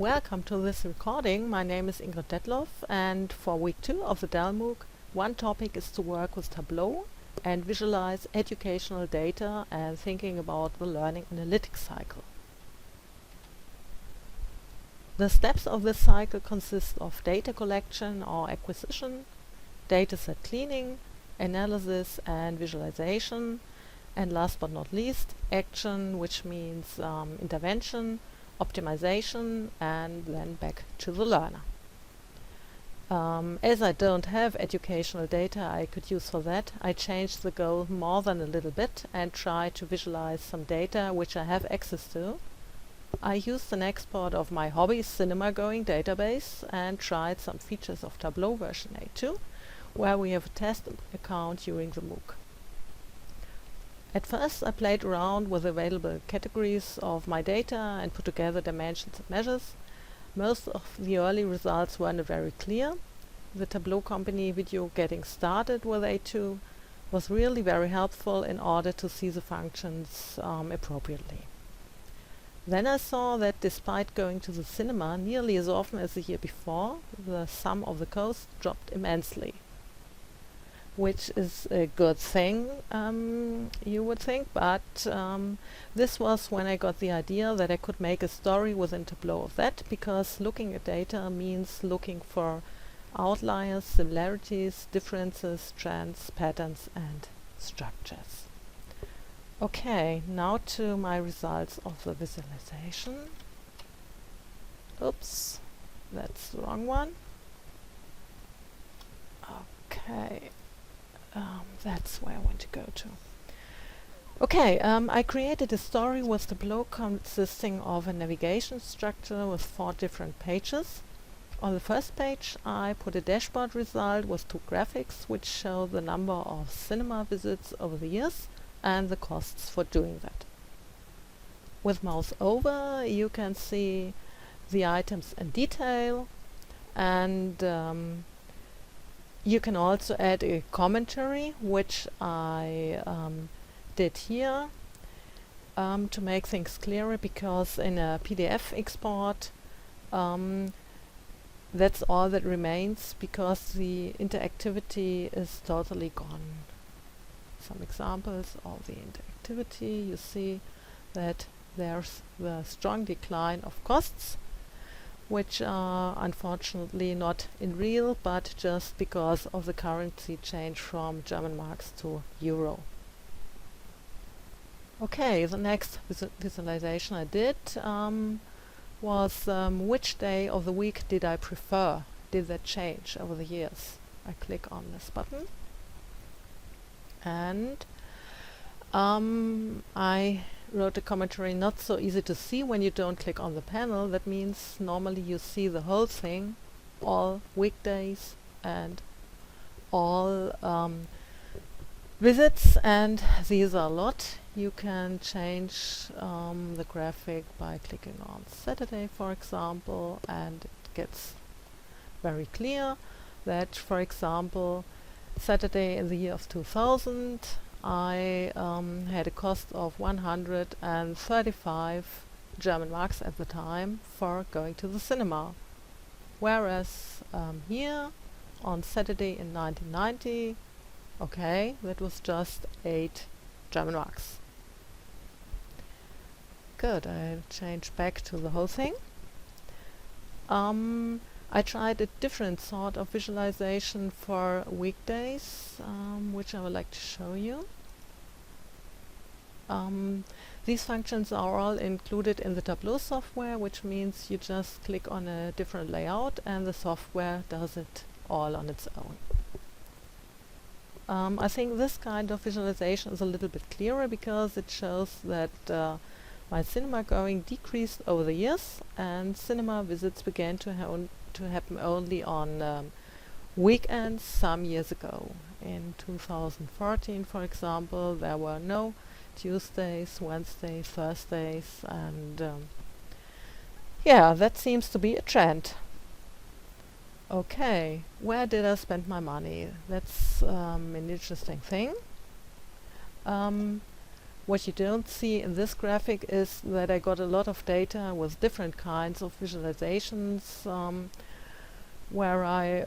Welcome to this recording. My name is Ingrid Detloff, and for week 2 of the DALMOOC, one topic is to work with Tableau and visualize educational data and thinking about the learning analytics cycle. The steps of this cycle consist of data collection or acquisition, dataset cleaning, analysis and visualization, and last but not least, action, which means intervention, optimization, and then back to the learner. As I don't have educational data I could use for that, I changed the goal more than a little bit and tried to visualize some data which I have access to. I used an export of my hobby cinema going database and tried some features of Tableau version 8.2, where we have a test account during the MOOC. At first I played around with available categories of my data and put together dimensions and measures. Most of the early results weren't very clear. The Tableau company video getting started with 8.2 was really very helpful in order to see the functions appropriately. Then I saw that despite going to the cinema nearly as often as the year before, the sum of the cost dropped immensely. Which is a good thing, you would think, but this was when I got the idea that I could make a story within Tableau of that, because looking at data means looking for outliers, similarities, differences, trends, patterns, and structures. Okay, now to my results of the visualization. Oops, that's the wrong one. Okay. That's where I want to go to. Okay, I created a story with Tableau consisting of a navigation structure with 4 different pages. On the first page I put a dashboard result with 2 graphics which show the number of cinema visits over the years and the costs for doing that. With mouse over you can see the items in detail, and you can also add a commentary, which I did here to make things clearer, because in a PDF export that's all that remains, because the interactivity is totally gone. Some examples of the interactivity. You see that there's the strong decline of costs, which are unfortunately not in real, but just because of the currency change from German marks to euro. Okay, the next visualization I did was which day of the week did I prefer? Did that change over the years? I click on this button and I wrote a commentary, not so easy to see when you don't click on the panel. That means normally you see the whole thing, all weekdays and all visits, and these are a lot. You can change the graphic by clicking on Saturday, for example, and it gets very clear that, for example, Saturday in the year of 2000 I had a cost of 135 German marks at the time for going to the cinema. Whereas here on Saturday in 1990, okay, that was just 8 German marks. Good, I'll change back to the whole thing. I tried a different sort of visualization for weekdays, which I would like to show you. These functions are all included in the Tableau software, which means you just click on a different layout and the software does it all on its own. I think this kind of visualization is a little bit clearer because it shows that my cinema going decreased over the years and cinema visits began to happen only on weekends some years ago. In 2014, for example, there were no Tuesdays, Wednesdays, Thursdays, and yeah, that seems to be a trend. Okay, where did I spend my money? That's an interesting thing. What you don't see in this graphic is that I got a lot of data with different kinds of visualizations, where I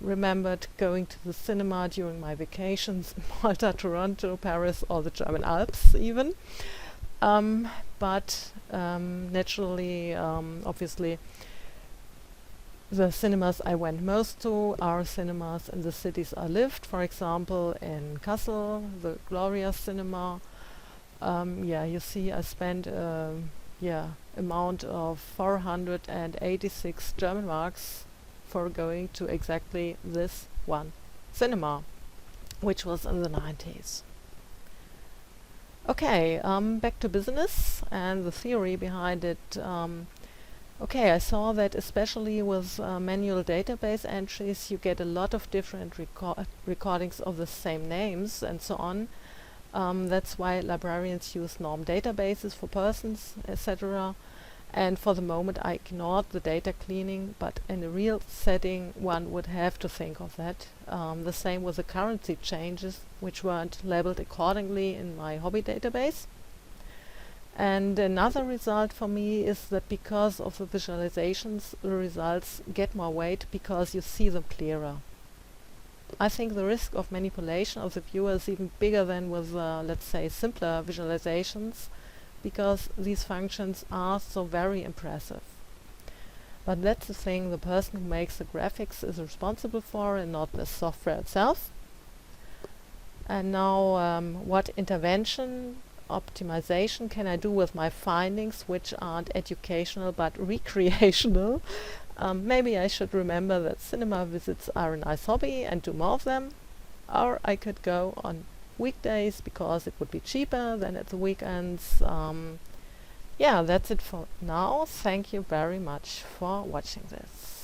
remembered going to the cinema during my vacations in Malta, Toronto, Paris, or the German Alps even. But naturally, obviously, the cinemas I went most to are cinemas in the cities I lived. For example, in Kassel, the Gloria Cinema. Yeah, you see, I spent amount of 486 German marks for going to exactly this one cinema, which was in the 90s. Okay, back to business and the theory behind it. Okay, I saw that especially with manual database entries, you get a lot of different recordings of the same names and so on. That's why librarians use norm databases for persons, etc. And for the moment I ignored the data cleaning, but in a real setting one would have to think of that. The same with the currency changes, which weren't labeled accordingly in my hobby database. And another result for me is that because of the visualizations, the results get more weight because you see them clearer. I think the risk of manipulation of the viewer is even bigger than with, let's say, simpler visualizations, because these functions are so very impressive. But that's the thing the person who makes the graphics is responsible for, and not the software itself. And now, what intervention, optimization can I do with my findings, which aren't educational but recreational? Maybe I should remember that cinema visits are a nice hobby and do more of them. Or I could go on weekdays because it would be cheaper than at the weekends. Yeah, that's it for now. Thank you very much for watching this.